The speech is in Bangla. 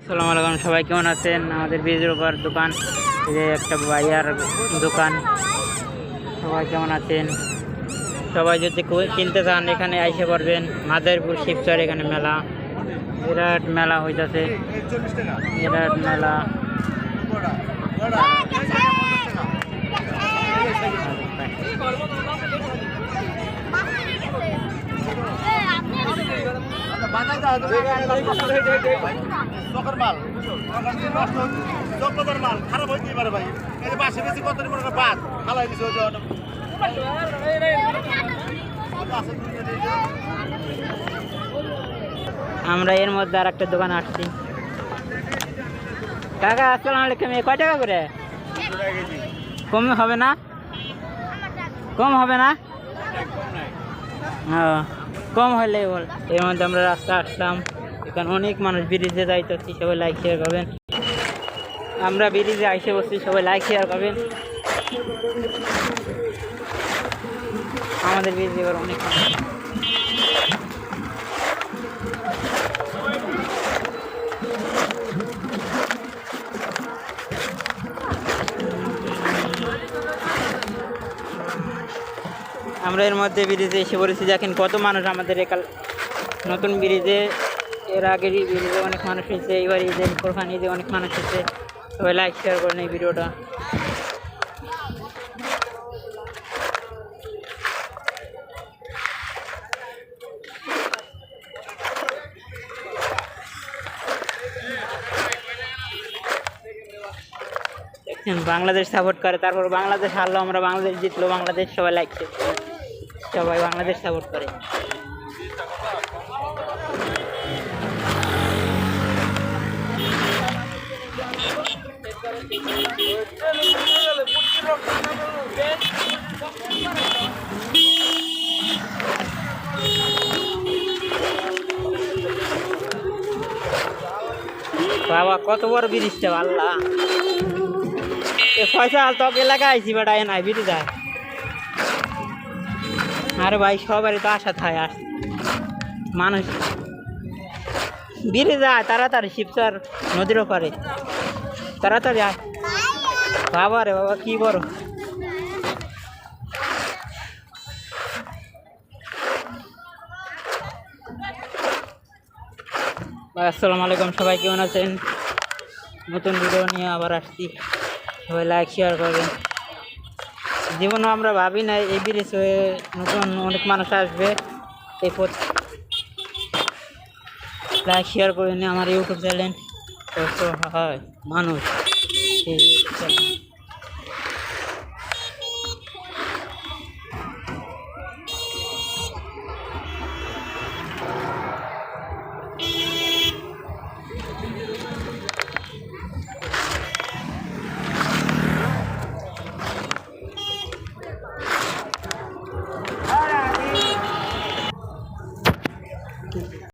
আসসালামু আলাইকুম, সবাই কেমন আছেন? আমাদের ব্রিজের উপর দোকান, এই যে একটা ভাইয়ার দোকান। সবাই কেমন আছেন? সবাই যদি কিনতে চান এখানে আইসে পারবেন। মাদারীপুর শিবচর, এখানে মেলা, বিরাট মেলা হইতাছে, বিরাট মেলা। খারাপ হইতে পারে ভাই, এই বাসে বেশি কত বাদ খালাই দিছে। আমরা এর মধ্যে আর একটা দোকান আসছি। কাকা আসসালামু আলাইকুম, কয় টাকা করে? কম হবে না? কম হবে না? কম হলে বল। এর মধ্যে আমরা রাস্তা আসলাম, এখানে অনেক মানুষ ব্রিজে যাইতেছি, সবাই লাইক শেয়ার করবেন। আমরা ব্রিজে আইসে বসছি, সবাই লাইক শেয়ার করবেন। আমাদের ব্রিজে এবার অনেক মানুষ। আমরা এর মধ্যে ব্রিজে এসে পড়েছি, দেখেন কত মানুষ আমাদের একাল নতুন ব্রিজে। এর আগের ব্রিজে অনেক মানুষ হয়েছে, এবার ঈদের কোরবান ঈদে অনেক মানুষ হয়েছে। সবাই লাইক শেয়ার করেন এই ভিডিওটা। দেখছেন বাংলাদেশ সাপোর্ট করে, তারপর বাংলাদেশ হারলো, আমরা বাংলাদেশ জিতলো, বাংলাদেশ সবাই লাইক শেয়ার করে, সবাই বাংলাদেশ সাপোর্ট করে। বাবা কত বড় ব্রিজটা, আল্লাহ। পয়সা তক এলাকায় আইসি বেটা, এ নাই ব্রিজ যায়। আরে ভাই সবারই তো আশা থাকে, মানুষ ব্রিজ যায় তাড়াতাড়ি, শিবচর নদীর ওপারে তাড়াতাড়ি আয়। বাবা রে বাবা, কি বড়। আসসালামু আলাইকুম, সবাই কেমন আছেন? নতুন ভিডিও নিয়ে আবার আসছি, সবাই লাইক শেয়ার করবেন। জীবনে আমরা ভাবি না এই ব্রিজ হয়ে নতুন অনেক মানুষ আসবে। এই লাইক শেয়ার করে নিয়ে আমার ইউটিউব চ্যানেল হয় মানুষ, এই ইউটিউব চ্যানেল।